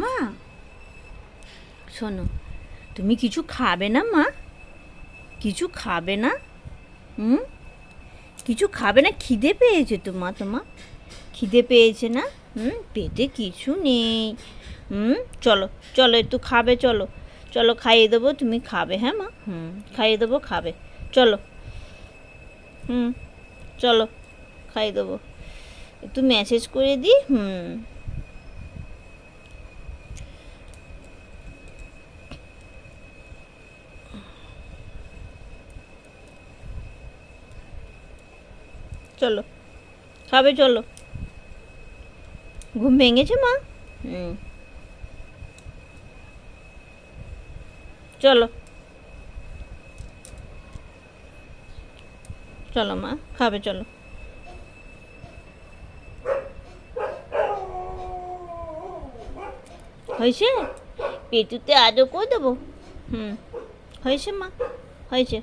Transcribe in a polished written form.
মা শোনো, তুমি কিছু খাবে না মা? কিছু খাবে না? হুম, কিছু খাবে না? খিদে পেয়েছে তো মা তোমার? খিদে পেয়েছে না? পেটে কিছু নেই। চলো চলো, একটু খাবে, চলো চলো, খাইয়ে দেবো, তুমি খাবে, হ্যাঁ মা? খাইয়ে দেবো, খাবে, চলো। হুম, চলো, খাইয়ে দেবো। একটু মেসেজ করে দিই। চলো, খাবে, চলো। ঘুম ভেঙেছে মা? চলো, চলো মা, খাবে, চলো। হয়েছে? পেটুতে আদর করে দেবো? হয়েছে মা, হয়েছে।